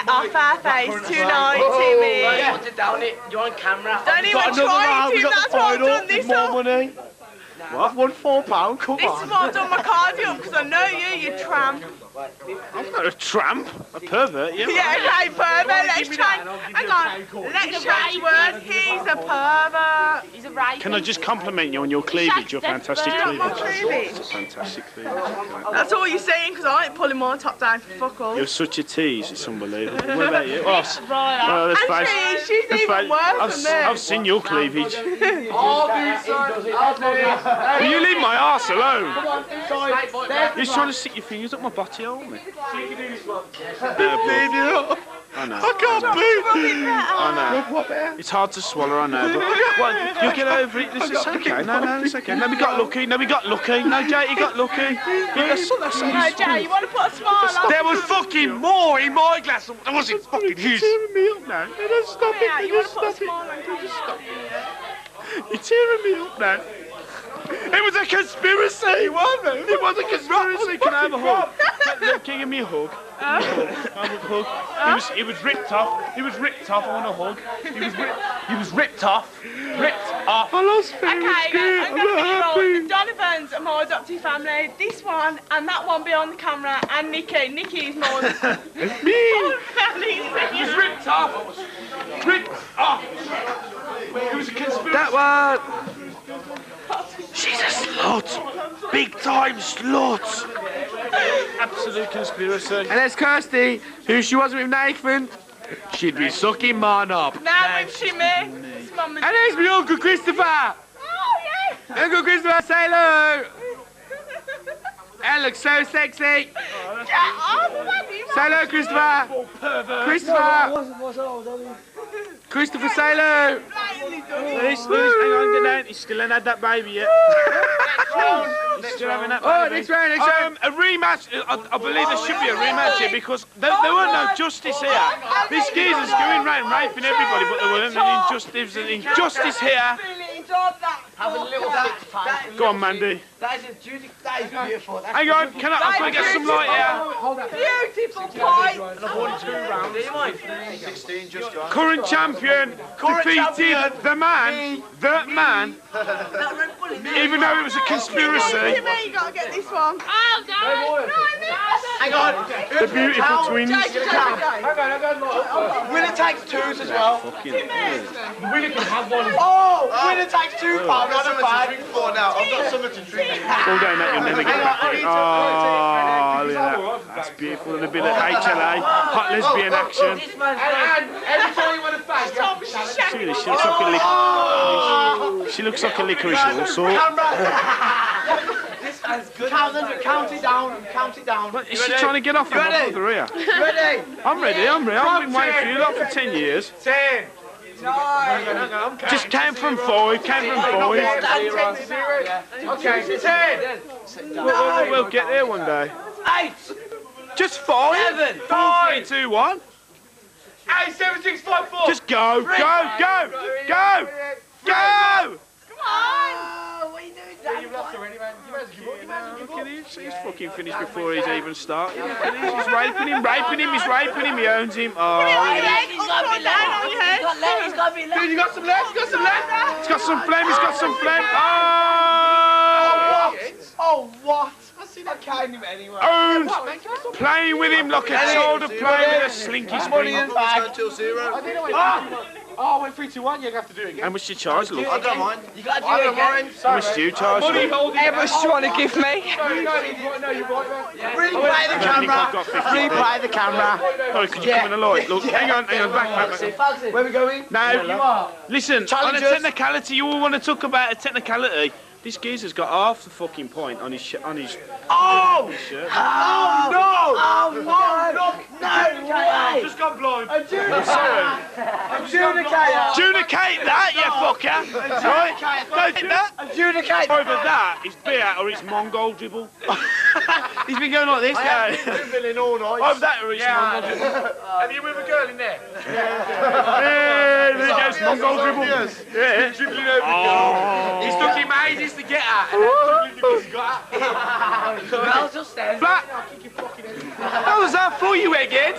get off our face tonight, Timmy. I want it down it. You're on camera. Don't even try it, Tim. That's why I've done this more up. money. What? I've won £4. Come This on. is why I've done my cardio up, because I know you tramp. I'm not a tramp. A pervert, yeah. Yeah, okay, pervert. Let's change. Hang on. Let's change words. He's a pervert. He's a rapist. Can I just compliment you on your cleavage? Your fantastic Not my cleavage. cleavage. Fantastic cleavage. That's all you're saying, because I ain't pulling my top down for fuck all. You're such a tease. It's unbelievable. What about you? Oh, let's And face. she's let's even face- worse than me. I've seen your cleavage. I'll do it. You leave my arse alone. You're trying to stick your fingers up my body hole, me. I know. I can't breathe. I know. It's hard to swallow, I know. But well, you'll get over it. It's okay. No, it's okay. No, we got lucky. No, Jay, you got lucky. No, Jay, you want to put a smile on? There was fucking more in my glass. There wasn't fucking his. You're tearing me up now. No, stop Yeah, it. you want to put a smile on? Just stop. You're tearing me up now. It was a conspiracy, wasn't it? It was a conspiracy. Can I have a hug? Can you give me a hug? Have a hug. He was ripped off. He was ripped off. I want a hug. He was ripped off. Ripped off. I lost feeling. Okay, I'm going to be real. The Donovans are my adopted family. This one and that one behind the camera, and Nikki. Nikki is more than Me. He's ripped off. Ripped off. It was a conspiracy. That one. She's a slut. Big time slut. Absolute conspiracy. And there's Kirsty, who she was with Nathan. She'd be sucking mine up. now with Shimmy. And there's my Uncle Christopher. Oh, yeah. Uncle Christopher, say hello. That looks so sexy. Say hello, Christopher. Christopher. Christopher, say hello. Hang on, get down. He's still ain't had that baby yet. He's still having that baby. Next round. A rematch. I believe there should be a rematch here because there weren't no justice here. This geezer's going round raping everybody, but there weren't any injustice here. Have a little six time. Go on, Mandy. That is beautiful. Hang on, can I get some light here? Beautiful pie. I've won 2 rounds. Do you mind? 16 just gone. Current champion defeated the man, even though it was a conspiracy. Timmy, you got to get this one. Oh, no. Hang on. The beautiful twins. Hang on. Winner takes 2s as well. Winner can have one. Oh, winner takes 2 pounds. I've got something to drink for now. I've got something to drink. All day, mate, you'll never get back for it. Oh, look at that. That's beautiful. And a bit of HLA, hot lesbian action. And every time you want to fight, you have to challenge. She looks like a licorice all sort. This is good. Count it down. What, is she trying to get off of my brother here? Ready? I'm ready. I've been waiting for you lot for 10 years. 10. 9. Just count from 5, count from 5. Okay, 10. We'll get there one day. 8. Just 5. 7. 4, 3, 2, 1. 8, 7, 6, 5, 4. Just go. Come on. What are you doing? You've lost already, man. Look at him. He's fucking finished before he's even started. Look at him. He's raping him. He owns him. Oh, He's got to be left. He's got to be left. Dude, you got some left. he's got some flame. Oh, what? I see that kind of anywhere. Owns. Playing with him like a child of playing with a slinky spring. Until 0. Oh, went 3, 2, 1. You're going to have to do it again. How much do you charge, look? I don't mind. You got to do it again. How much do you charge, look? How much do you want to give me? Replay the camera. Replay the camera. Oh, could you come in the light? Look, hang on, back. Where are we going? Now, listen, on a technicality, you all want to talk about a technicality. This geezer's got half the fucking point on his shirt. Oh! Shirt. Oh, no! Oh, no! No way! Just gone blind. Adjudicator! Adjudicate that, you fucker! Right? Don't do that. Adjudicate! Either that is beer or it's Mongol dribble. He's been going like this now. Dribbling all night. Either that or it's Mongol dribble. Have you with a girl in there? Hey, there he goes, Mongol dribble. Yeah. Dribbling over the girl. He's looking ages to get at, and then dribbling because he got at. Well, just there. Flat! How was that for you, egghead?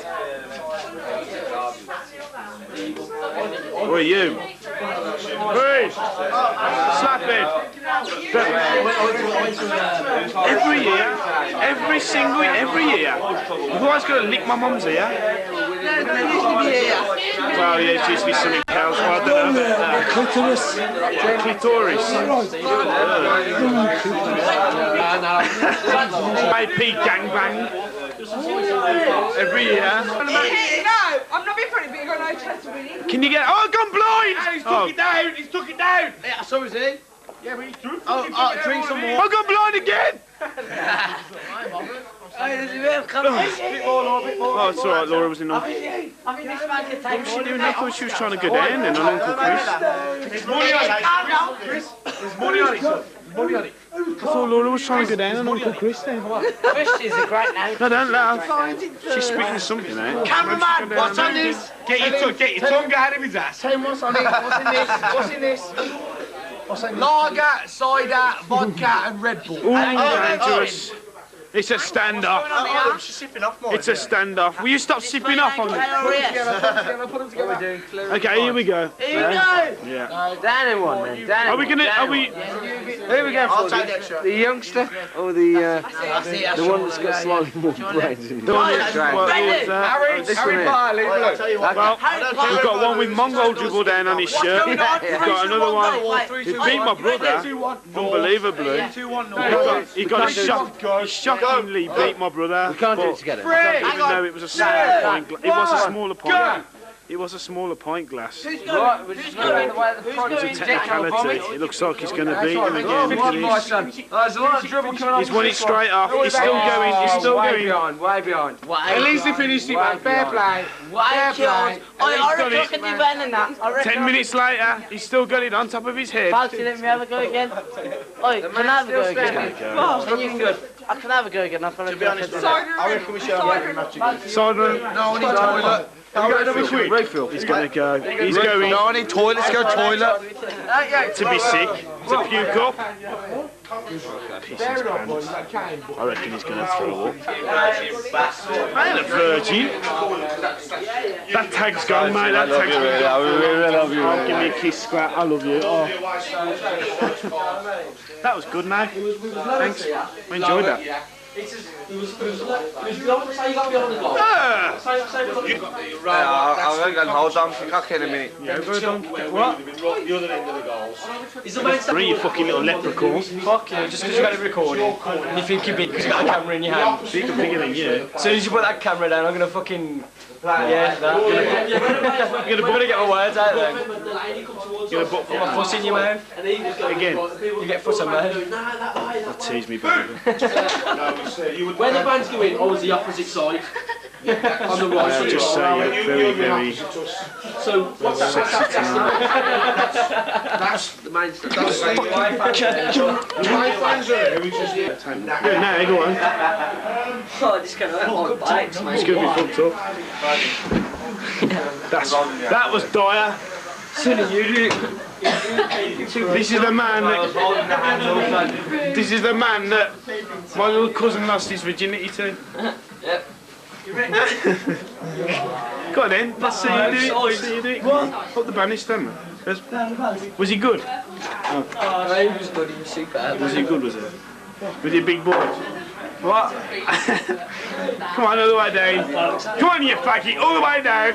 Or you? Hey! Slap it! Every year, every year, you've always got to lick my mum's ear. Well, yeah, it's usually something else, but I don't know about that. Clitoris. AP gangbang. Every year. No, I'm not being funny, but you've got no chance of winning. Can you get... Oh, I've gone blind! He's took it down, he's took it down. Yeah, so is he. Yeah, but he's through. Drink some more. I've gone blind again! A bit more. Oh, it's alright, Laura was enough. I think this man can take What was she doing? I thought she was trying to go down then on Uncle Chris. There's money on it, Chris. There's money on it, son. Money on it. I thought Laura was trying to go down on Uncle Chris then. Chris is a great name. No, don't laugh. She's speaking something out. Cameraman, what's on this? Get your tongue out of his ass. Tell him what's on it. What's in this? What's in this? Lager, cider, vodka and Red Bull. Ooh, dangerous. It's a standoff. She's sipping off more. It's a standoff. Will you stop sipping off on me? Okay, here we go. Here we go. Yeah. Dan in one then. Dan Are we gonna? Are we? Who we going I'll for? take the extra. The youngster or the one that's got slightly more brains in it? The one that's Harry Barley. Well, we've got one with Mongol dribble down on his shirt. We've got another one who beat my brother, unbelievably. He got a shock. He shockingly beat my brother. We can't do it together. Even though it was a smaller pint glass. It was a smaller pint. It was a smaller pint glass. Right, we're just going the way the It's a technicality. It looks like he's going to beat him again. There's a lot of dribble coming on. He's won it straight off. He's still going. He's still way going. Way behind. At least he finished it, man. Fair play. Fair play. I reckon I can do better than that. 10 minutes later, he's still got it on top of his head. Fancy, let me have a go again. Oi, can I have a go again? And you can go. I can have a go again. To be honest, I reckon we should have a match again. Simon, No, I need toilet. refill. He's going to go. He's going No, I need toilet. Let's go toilet. to be sick, to puke up. Piss his pants. I reckon he's going to throw up. I ain't a virgin. That tag's gone, mate. That tag's gone. I really love you. Oh, give me a kiss, Scrat. I love you. Oh. That was good, mate. Thanks. I enjoyed that. I reckon hold on, cock in a minute. Yeah, go on. What? Bring you fucking little leprechaun. Fuck you, just because you got it recording. And you think you're big because you got a camera in your hand. Bigger than you. As soon as you put that camera down, I'm gonna fucking... Yeah, that. I'm gonna get my words out then. Get a butt Put my foot in your mouth. again. You get foot on mouth. That tease me, baby. When the band's going, I was the opposite side. On the right I'll side. just say very, very So, what's that? That's the main stuff. Yeah, now, go on. Oh, this kind of bikes, mate. It's going to be fucked up. That was dire. This is the man that my little cousin lost his virginity to. Yep. Go on then, let's see you do it. Let's see you do it. Up the banister, man. Was he good? He was good, he was superb. Was he good, was he? Was he a big boy? What? Come on, all the way down. Come on, you faggot, all the way down.